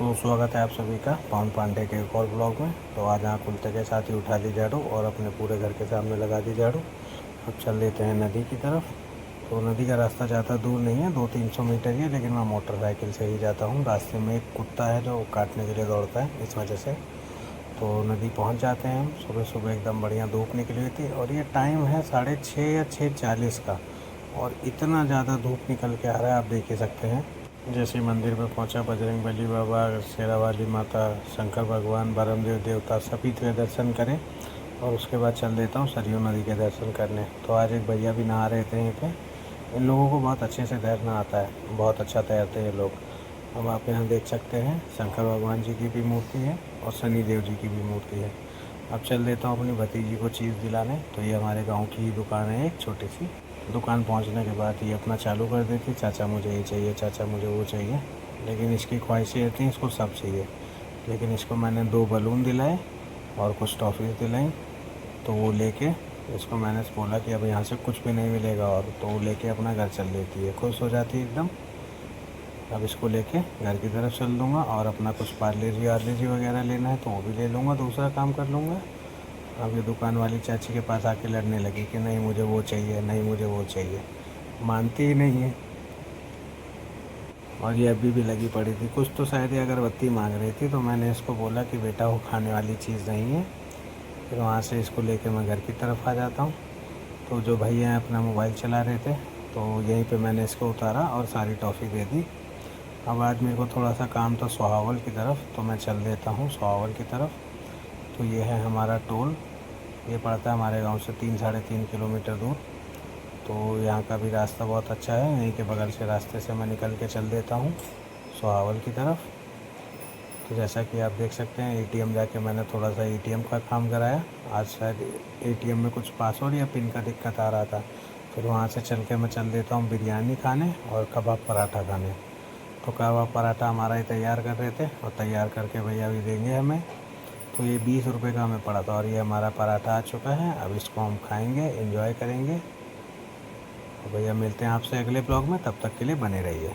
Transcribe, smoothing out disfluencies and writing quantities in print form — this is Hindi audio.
तो स्वागत है आप सभी का पवन पांडे के एक और ब्लॉग में। तो आज यहाँ खुलते के साथ ही उठा ली झाड़ू और अपने पूरे घर के सामने लगा दी झाड़ू। अब चल लेते हैं नदी की तरफ। तो नदी का रास्ता ज़्यादा दूर नहीं है, 200-300 मीटर ही है, लेकिन मैं मोटरसाइकिल से ही जाता हूँ। रास्ते में एक कुत्ता है जो काटने के लिए दौड़ता है, इस वजह से। तो नदी पहुँच जाते हैं हम। सुबह सुबह एकदम बढ़िया धूप निकली हुई थी और ये टाइम है 6:30 या 6:40 का, और इतना ज़्यादा धूप निकल के आ रहा है, आप देख ही सकते हैं। जैसे ही मंदिर पे पहुंचा, बजरंगबली बाबा, शेरावाली माता, शंकर भगवान, बरमदेव देवता सभी के दर्शन करें और उसके बाद चल देता हूँ सरयू नदी के दर्शन करने। तो आज एक भैया भी नहा रहे थे यहीं पे। इन लोगों को बहुत अच्छे से तैरना आता है, बहुत अच्छा तैरते हैं ये लोग। अब आप यहाँ देख सकते हैं शंकर भगवान जी की भी मूर्ति है और शनि देव जी की भी मूर्ति है। अब चल देता हूँ अपनी भतीजी को चीज़ दिलाने। तो ये हमारे गाँव की ही दुकान है, एक छोटी सी दुकान। पहुंचने के बाद ये अपना चालू कर देती, चाचा मुझे ये चाहिए, चाचा मुझे वो चाहिए। लेकिन इसकी ख्वाहिशें रहती हैं, इसको सब चाहिए। लेकिन इसको मैंने 2 बलून दिलाए और कुछ टॉफ़ीज़ दिलाई। तो वो लेके इसको मैंने बोला कि अब यहाँ से कुछ भी नहीं मिलेगा, और तो वो लेके अपना घर चल देती है, खुश हो जाती है एकदम। अब इसको लेके घर की तरफ चल दूँगा और अपना कुछ पार्ले जी वगैरह लेना है तो वो भी ले लूँगा, दूसरा काम कर लूँगा। अब ये दुकान वाली चाची के पास आके लड़ने लगी कि नहीं मुझे वो चाहिए, नहीं मुझे वो चाहिए। मानती ही नहीं है। और ये अभी भी लगी पड़ी थी, कुछ तो शायद ये अगरबत्ती मांग रही थी। तो मैंने इसको बोला कि बेटा वो खाने वाली चीज़ नहीं है। फिर वहाँ से इसको लेके मैं घर की तरफ आ जाता हूँ। तो जो भैया अपना मोबाइल चला रहे थे, तो यहीं पे मैंने इसको उतारा और सारी टॉफ़ी दे दी। अब आज मेरे को थोड़ा सा काम था सोहावल की तरफ, तो मैं चल देता हूँ सोहावल की तरफ। तो ये है हमारा टोल, ये पड़ता है हमारे गांव से 3-3.5 किलोमीटर दूर। तो यहाँ का भी रास्ता बहुत अच्छा है, यहीं के बगल से रास्ते से मैं निकल के चल देता हूँ सोहावल की तरफ। तो जैसा कि आप देख सकते हैं, एटीएम जाके मैंने थोड़ा सा एटीएम का काम कराया। आज शायद एटीएम में कुछ पासवर्ड या पिन का दिक्कत आ रहा था। फिर वहाँ से चल के मैं चल देता हूँ बिरयानी खाने और कबाब पराठा खाने। तो कबाब पराठा हमारा ही तैयार कर रहे थे और तैयार करके भैया भी देंगे हमें। तो ये 20 रुपये का हमें पड़ा था और ये हमारा पराठा आ चुका है। अब इसको हम खाएंगे, एंजॉय करेंगे। तो भैया मिलते हैं आपसे अगले ब्लॉग में, तब तक के लिए बने रहिए।